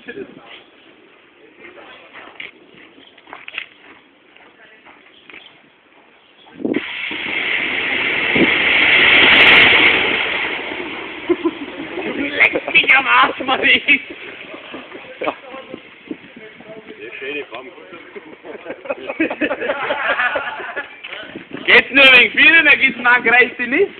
Leck dich am Arsch, Marie! Ja. Schöne Form. Geht's nur wegen viel, dann geht's mal reicht die nicht.